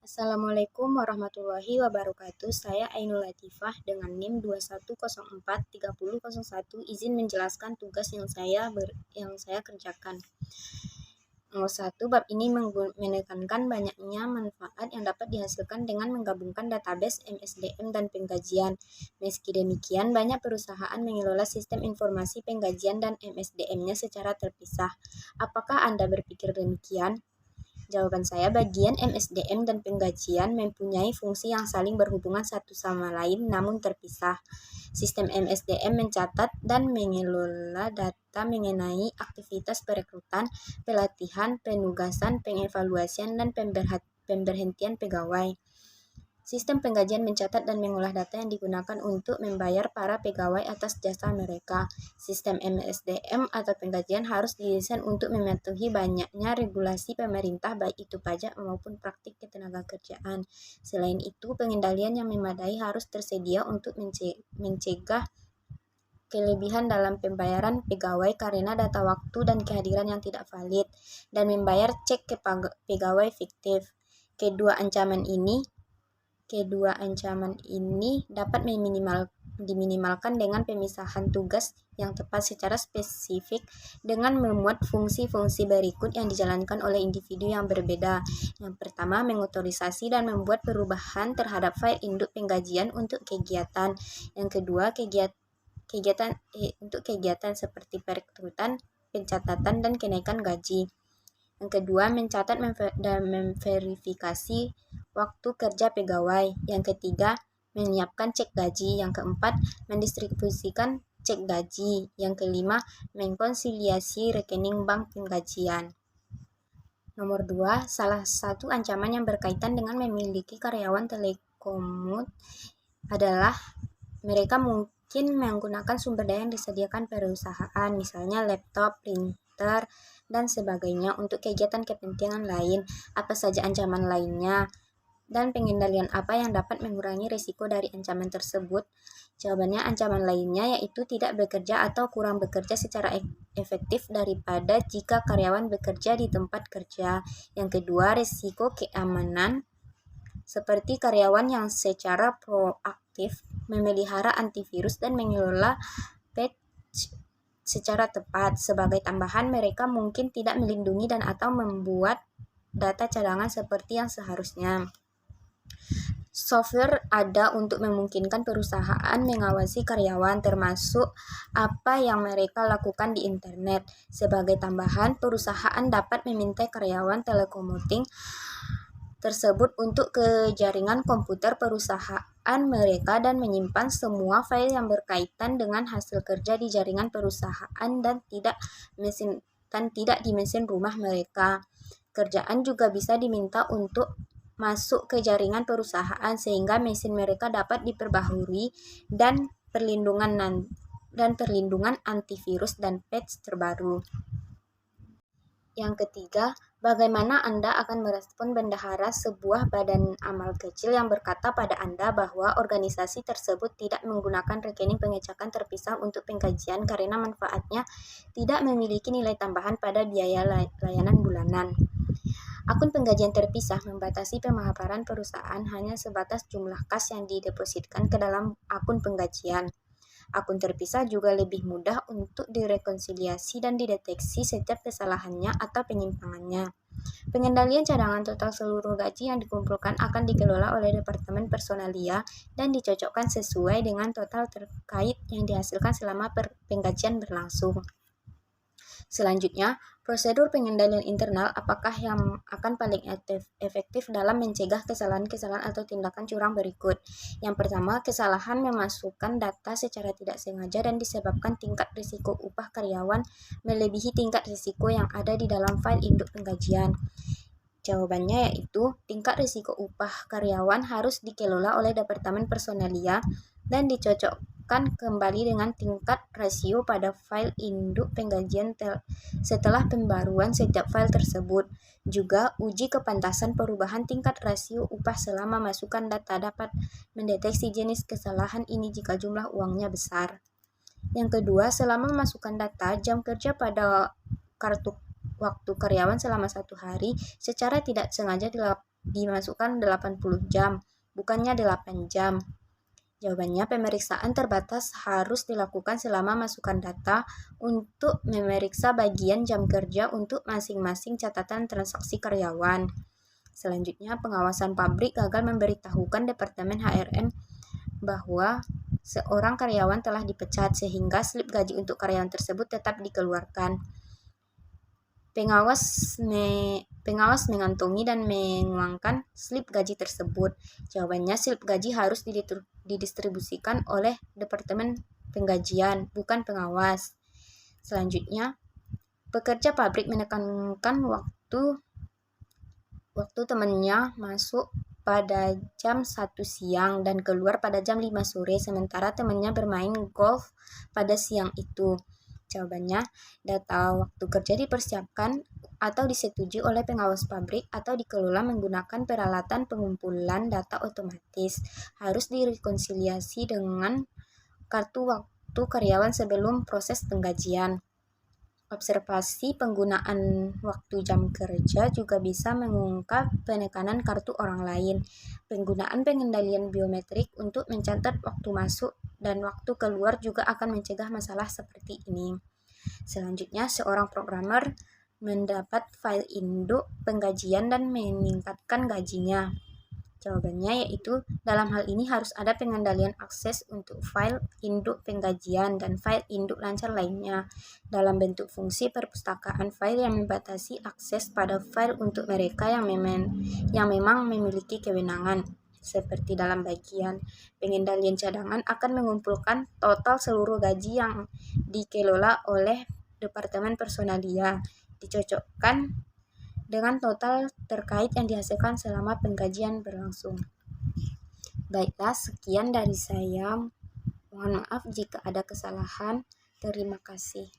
Assalamualaikum warahmatullahi wabarakatuh. Saya Ainul Latifah dengan NIM 21043001 izin menjelaskan tugas yang saya kerjakan. Nomor 1, bab ini menekankan banyaknya manfaat yang dapat dihasilkan dengan menggabungkan database MSDM dan penggajian. Meski demikian, banyak perusahaan mengelola sistem informasi penggajian dan MSDM-nya secara terpisah. Apakah Anda berpikir demikian? Jawaban saya, bagian MSDM dan penggajian mempunyai fungsi yang saling berhubungan satu sama lain namun terpisah. Sistem MSDM mencatat dan mengelola data mengenai aktivitas perekrutan, pelatihan, penugasan, pengevaluasian, dan pemberhentian pegawai. Sistem penggajian mencatat dan mengolah data yang digunakan untuk membayar para pegawai atas jasa mereka. Sistem MSDM atau penggajian harus didesain untuk mematuhi banyaknya regulasi pemerintah, baik itu pajak maupun praktik ketenagakerjaan. Selain itu, pengendalian yang memadai harus tersedia untuk mencegah kelebihan dalam pembayaran pegawai karena data waktu dan kehadiran yang tidak valid, dan membayar cek ke pegawai fiktif. Kedua ancaman ini dapat diminimalkan dengan pemisahan tugas yang tepat secara spesifik dengan memuat fungsi-fungsi berikut yang dijalankan oleh individu yang berbeda. Yang pertama, mengotorisasi dan membuat perubahan terhadap file induk penggajian untuk kegiatan. Yang kedua, untuk kegiatan seperti perekrutan, pencatatan, dan kenaikan gaji. Yang kedua, mencatat dan memverifikasi waktu kerja pegawai. Yang ketiga, menyiapkan cek gaji. Yang keempat, mendistribusikan cek gaji. Yang kelima, mengkonsiliasi rekening bank penggajian. Nomor 2, salah satu ancaman yang berkaitan dengan memiliki karyawan telekomut adalah mereka mungkin menggunakan sumber daya yang disediakan perusahaan, misalnya laptop, printer, dan sebagainya untuk kegiatan kepentingan lain. Apa saja ancaman lainnya? Dan pengendalian apa yang dapat mengurangi risiko dari ancaman tersebut? Jawabannya, ancaman lainnya yaitu tidak bekerja atau kurang bekerja secara efektif daripada jika karyawan bekerja di tempat kerja. Yang kedua, risiko keamanan, seperti karyawan yang secara proaktif memelihara antivirus dan mengelola patch secara tepat. Sebagai tambahan, mereka mungkin tidak melindungi dan atau membuat data cadangan seperti yang seharusnya. Software ada untuk memungkinkan perusahaan mengawasi karyawan, termasuk apa yang mereka lakukan di internet. Sebagai tambahan, perusahaan dapat meminta karyawan telekomuting tersebut untuk ke jaringan komputer perusahaan mereka dan menyimpan semua file yang berkaitan dengan hasil kerja di jaringan perusahaan dan tidak di mesin rumah mereka. Kerjaan juga bisa diminta untuk masuk ke jaringan perusahaan sehingga mesin mereka dapat diperbaharui dan perlindungan antivirus dan patch terbaru. Yang ketiga, bagaimana Anda akan merespon bendahara sebuah badan amal kecil yang berkata pada Anda bahwa organisasi tersebut tidak menggunakan rekening pengecekan terpisah untuk pengkajian karena manfaatnya tidak memiliki nilai tambahan pada biaya layanan bulanan? Akun penggajian terpisah membatasi pemaparan perusahaan hanya sebatas jumlah kas yang didepositkan ke dalam akun penggajian. Akun terpisah juga lebih mudah untuk direkonsiliasi dan dideteksi setiap kesalahannya atau penyimpangannya. Pengendalian cadangan total seluruh gaji yang dikumpulkan akan dikelola oleh Departemen Personalia dan dicocokkan sesuai dengan total terkait yang dihasilkan selama penggajian berlangsung. Selanjutnya, prosedur pengendalian internal apakah yang akan paling efektif dalam mencegah kesalahan-kesalahan atau tindakan curang berikut. Yang pertama, kesalahan memasukkan data secara tidak sengaja dan disebabkan tingkat risiko upah karyawan melebihi tingkat risiko yang ada di dalam file induk penggajian. Jawabannya yaitu tingkat risiko upah karyawan harus dikelola oleh Departemen Personalia dan dicocokkan kembali dengan tingkat rasio pada file induk penggajian setelah pembaruan setiap file tersebut. Juga, uji kepantasan perubahan tingkat rasio upah selama masukan data dapat mendeteksi jenis kesalahan ini jika jumlah uangnya besar. Yang kedua, selama memasukkan data, jam kerja pada kartu waktu karyawan selama 1 hari secara tidak sengaja dimasukkan 80 jam, bukannya 8 jam. Jawabannya, pemeriksaan terbatas harus dilakukan selama masukan data untuk memeriksa bagian jam kerja untuk masing-masing catatan transaksi karyawan. Selanjutnya, pengawasan pabrik gagal memberitahukan Departemen HRM bahwa seorang karyawan telah dipecat sehingga slip gaji untuk karyawan tersebut tetap dikeluarkan. Pengawas mengantongi dan menguangkan slip gaji tersebut. Jawabannya, slip gaji harus didistribusikan oleh Departemen Penggajian, bukan pengawas. Selanjutnya, pekerja pabrik menekankan waktu temannya masuk pada jam 1 siang dan keluar pada jam 5 sore, sementara temannya bermain golf pada siang itu. Jawabannya, data waktu kerja dipersiapkan atau disetujui oleh pengawas pabrik atau dikelola menggunakan peralatan pengumpulan data otomatis. Harus direkonsiliasi dengan kartu waktu karyawan sebelum proses penggajian. Observasi penggunaan waktu jam kerja juga bisa mengungkap penekanan kartu orang lain. Penggunaan pengendalian biometrik untuk mencatat waktu masuk dan waktu keluar juga akan mencegah masalah seperti ini. Selanjutnya, seorang programmer mendapat file induk penggajian dan meningkatkan gajinya. Jawabannya yaitu, dalam hal ini harus ada pengendalian akses untuk file induk penggajian dan file induk lancar lainnya dalam bentuk fungsi perpustakaan file yang membatasi akses pada file untuk mereka yang memang memiliki kewenangan. Seperti dalam bagian pengendalian cadangan akan mengumpulkan total seluruh gaji yang dikelola oleh Departemen Personalia, dicocokkan dengan total terkait yang dihasilkan selama penggajian berlangsung. Baiklah, sekian dari saya. Mohon maaf jika ada kesalahan. Terima kasih.